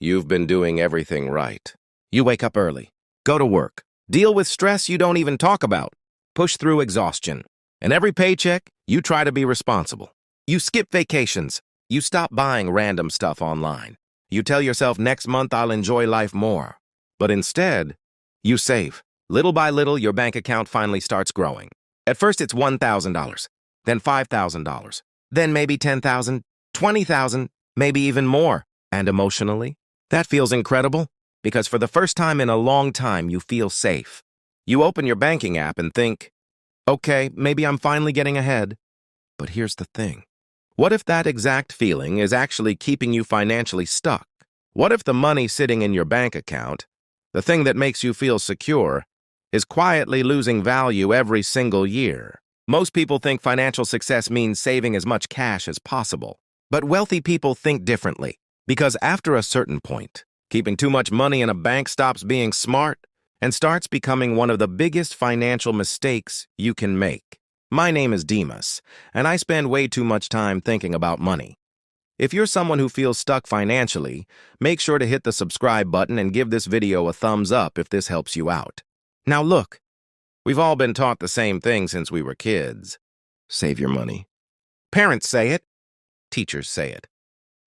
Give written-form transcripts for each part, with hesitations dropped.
You've been doing everything right. You wake up early, go to work, deal with stress you don't even talk about, push through exhaustion. And every paycheck, you try to be responsible. You skip vacations. You stop buying random stuff online. You tell yourself next month I'll enjoy life more. But instead, you save. Little by little, your bank account finally starts growing. At first, it's $1,000, then $5,000, then maybe $10,000, $20,000, maybe even more. And emotionally, that feels incredible because for the first time in a long time, you feel safe. You open your banking app and think, okay, maybe I'm finally getting ahead. But here's the thing. What if that exact feeling is actually keeping you financially stuck? What if the money sitting in your bank account, the thing that makes you feel secure, is quietly losing value every single year? Most people think financial success means saving as much cash as possible. But wealthy people think differently. Because after a certain point, keeping too much money in a bank stops being smart and starts becoming one of the biggest financial mistakes you can make. My name is Demas, and I spend way too much time thinking about money. If you're someone who feels stuck financially, make sure to hit the subscribe button and give this video a thumbs up if this helps you out. Now look, we've all been taught the same thing since we were kids. Save your money. Parents say it. Teachers say it.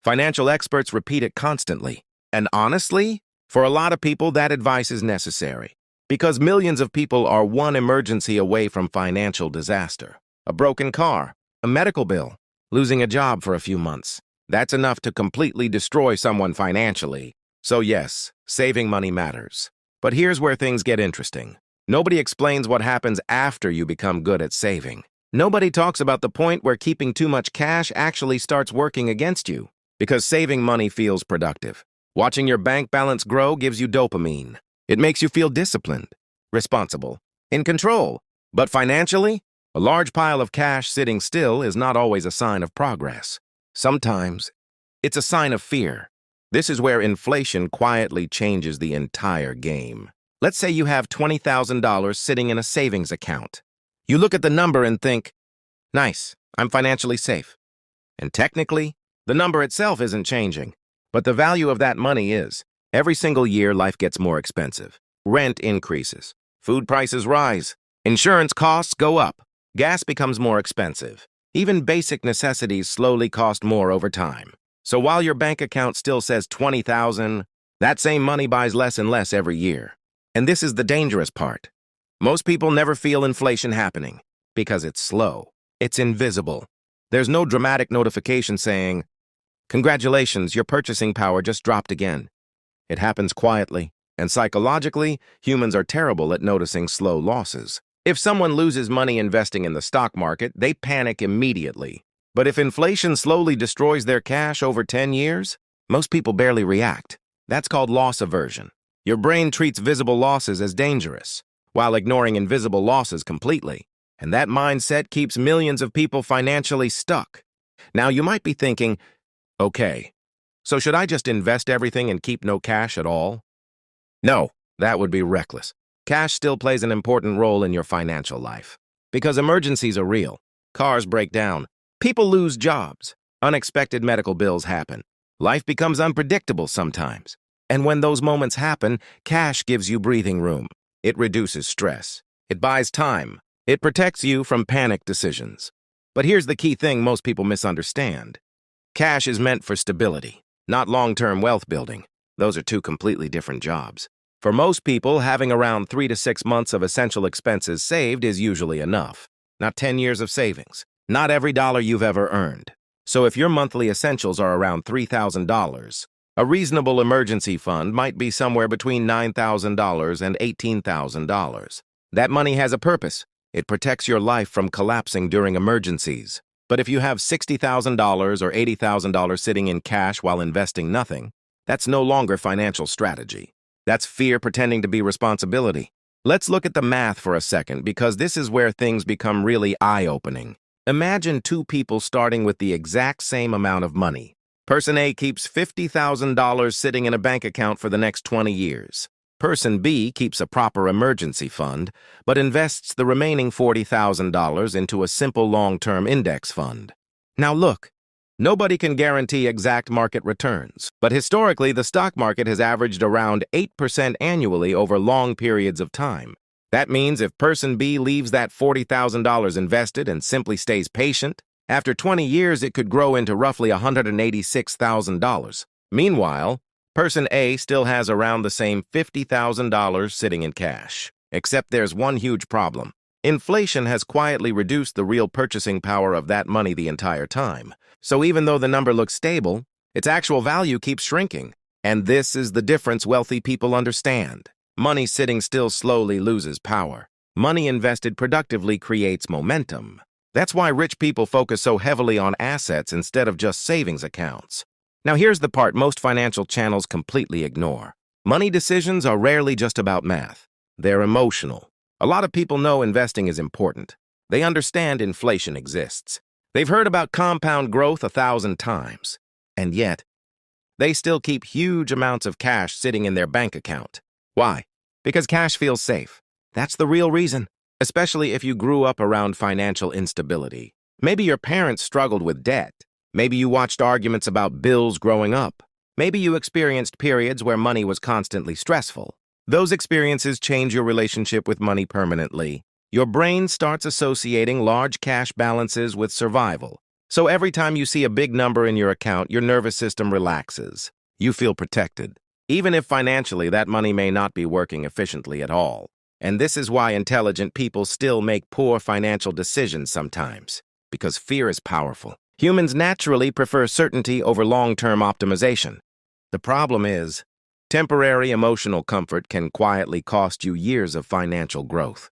Financial experts repeat it constantly. And honestly, for a lot of people, that advice is necessary. Because millions of people are one emergency away from financial disaster. A broken car, a medical bill, losing a job for a few months. That's enough to completely destroy someone financially. So yes, saving money matters. But here's where things get interesting. Nobody explains what happens after you become good at saving. Nobody talks about the point where keeping too much cash actually starts working against you. Because saving money feels productive. Watching your bank balance grow gives you dopamine. It makes you feel disciplined, responsible, in control. But financially, a large pile of cash sitting still is not always a sign of progress. Sometimes, it's a sign of fear. This is where inflation quietly changes the entire game. Let's say you have $20,000 sitting in a savings account. You look at the number and think, nice, I'm financially safe. And technically, the number itself isn't changing, but the value of that money is. Every single year, life gets more expensive. Rent increases. Food prices rise. Insurance costs go up. Gas becomes more expensive. Even basic necessities slowly cost more over time. So while your bank account still says $20,000, that same money buys less and less every year. And this is the dangerous part. Most people never feel inflation happening because it's slow. It's invisible. There's no dramatic notification saying, congratulations, your purchasing power just dropped again. It happens quietly, and psychologically, humans are terrible at noticing slow losses. If someone loses money investing in the stock market, they panic immediately. But if inflation slowly destroys their cash over 10 years, most people barely react. That's called loss aversion. Your brain treats visible losses as dangerous, while ignoring invisible losses completely. And that mindset keeps millions of people financially stuck. Now, you might be thinking, okay, so should I just invest everything and keep no cash at all? No, that would be reckless. Cash still plays an important role in your financial life. Because emergencies are real. Cars break down. People lose jobs. Unexpected medical bills happen. Life becomes unpredictable sometimes. And when those moments happen, cash gives you breathing room. It reduces stress. It buys time. It protects you from panic decisions. But here's the key thing most people misunderstand. Cash is meant for stability, not long-term wealth building. Those are two completely different jobs. For most people, having around 3 to 6 months of essential expenses saved is usually enough. Not 10 years of savings. Not every dollar you've ever earned. So if your monthly essentials are around $3,000, a reasonable emergency fund might be somewhere between $9,000 and $18,000. That money has a purpose. It protects your life from collapsing during emergencies. But if you have $60,000 or $80,000 sitting in cash while investing nothing, that's no longer financial strategy. That's fear pretending to be responsibility. Let's look at the math for a second because this is where things become really eye-opening. Imagine two people starting with the exact same amount of money. Person A keeps $50,000 sitting in a bank account for the next 20 years. Person B keeps a proper emergency fund, but invests the remaining $40,000 into a simple long-term index fund. Now look, Nobody can guarantee exact market returns, but historically, the stock market has averaged around 8% annually over long periods of time. That means if person B leaves that $40,000 invested and simply stays patient, after 20 years it could grow into roughly $186,000. Meanwhile, person A still has around the same $50,000 sitting in cash. Except there's one huge problem. Inflation has quietly reduced the real purchasing power of that money the entire time. So even though the number looks stable, its actual value keeps shrinking. And this is the difference wealthy people understand. Money sitting still slowly loses power. Money invested productively creates momentum. That's why rich people focus so heavily on assets instead of just savings accounts. Now here's the part most financial channels completely ignore. Money decisions are rarely just about math. They're emotional. A lot of people know investing is important. They understand inflation exists. They've heard about compound growth 1,000 times. And yet, they still keep huge amounts of cash sitting in their bank account. Why? Because cash feels safe. That's the real reason, especially if you grew up around financial instability. Maybe your parents struggled with debt. Maybe you watched arguments about bills growing up. Maybe you experienced periods where money was constantly stressful. Those experiences change your relationship with money permanently. Your brain starts associating large cash balances with survival. So every time you see a big number in your account, your nervous system relaxes. You feel protected, even if financially that money may not be working efficiently at all. And this is why intelligent people still make poor financial decisions sometimes, because fear is powerful. Humans naturally prefer certainty over long-term optimization. The problem is, temporary emotional comfort can quietly cost you years of financial growth.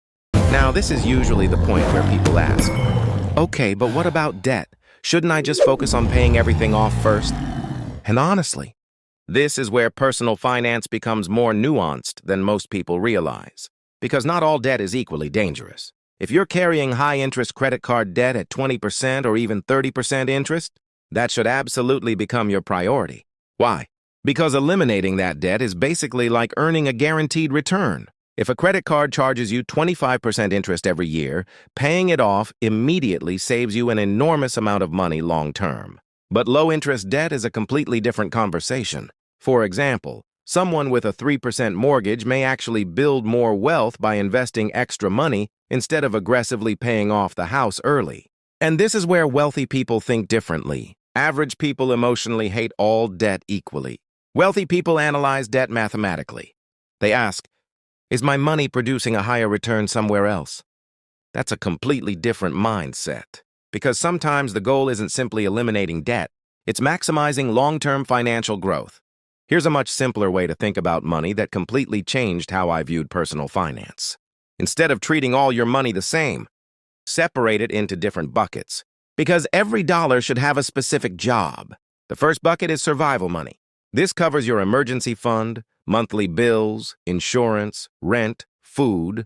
Now, this is usually the point where people ask, okay, but what about debt? Shouldn't I just focus on paying everything off first? And honestly, this is where personal finance becomes more nuanced than most people realize. Because not all debt is equally dangerous. If you're carrying high-interest credit card debt at 20% or even 30% interest, that should absolutely become your priority. Why? Because eliminating that debt is basically like earning a guaranteed return. If a credit card charges you 25% interest every year, paying it off immediately saves you an enormous amount of money long-term. But low-interest debt is a completely different conversation. For example, someone with a 3% mortgage may actually build more wealth by investing extra money instead of aggressively paying off the house early. And this is where wealthy people think differently. Average people emotionally hate all debt equally. Wealthy people analyze debt mathematically. They ask, is my money producing a higher return somewhere else? That's a completely different mindset. Because sometimes the goal isn't simply eliminating debt, it's maximizing long-term financial growth. Here's a much simpler way to think about money that completely changed how I viewed personal finance. Instead of treating all your money the same, separate it into different buckets. Because every dollar should have a specific job. The first bucket is survival money. This covers your emergency fund, monthly bills, insurance, rent, food.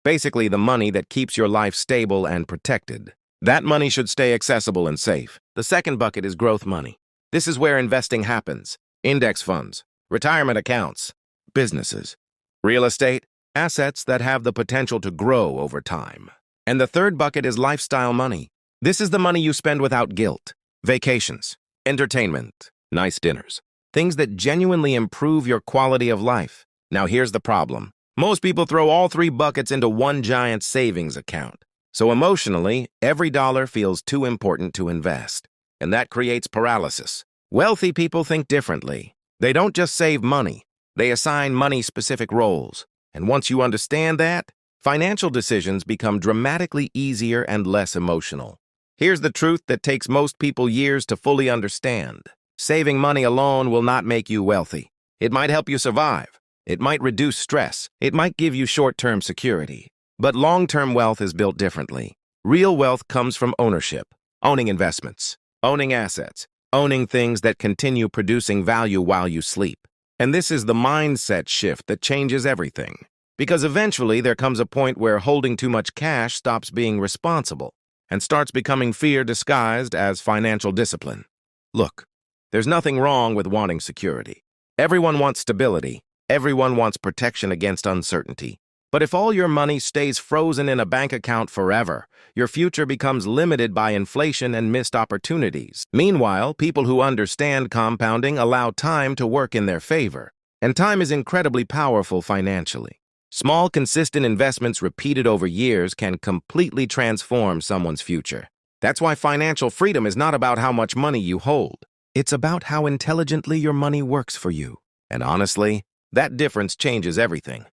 Basically the money that keeps your life stable and protected. That money should stay accessible and safe. The second bucket is growth money. This is where investing happens. Index funds, retirement accounts, businesses, real estate, assets that have the potential to grow over time. And the third bucket is lifestyle money. This is the money you spend without guilt. Vacations, entertainment, nice dinners. Things that genuinely improve your quality of life. Now here's the problem. Most people throw all three buckets into one giant savings account. So emotionally, every dollar feels too important to invest. And that creates paralysis. Wealthy people think differently. They don't just save money. They assign money-specific roles. And once you understand that, financial decisions become dramatically easier and less emotional. Here's the truth that takes most people years to fully understand. Saving money alone will not make you wealthy. It might help you survive. It might reduce stress. It might give you short-term security. But long-term wealth is built differently. Real wealth comes from ownership, owning investments, owning assets, owning things that continue producing value while you sleep. And this is the mindset shift that changes everything. Because eventually there comes a point where holding too much cash stops being responsible and starts becoming fear disguised as financial discipline. Look, there's nothing wrong with wanting security. Everyone wants stability. Everyone wants protection against uncertainty. But if all your money stays frozen in a bank account forever, your future becomes limited by inflation and missed opportunities. Meanwhile, people who understand compounding allow time to work in their favor. And time is incredibly powerful financially. Small, consistent investments repeated over years can completely transform someone's future. That's why financial freedom is not about how much money you hold. It's about how intelligently your money works for you. And honestly, that difference changes everything.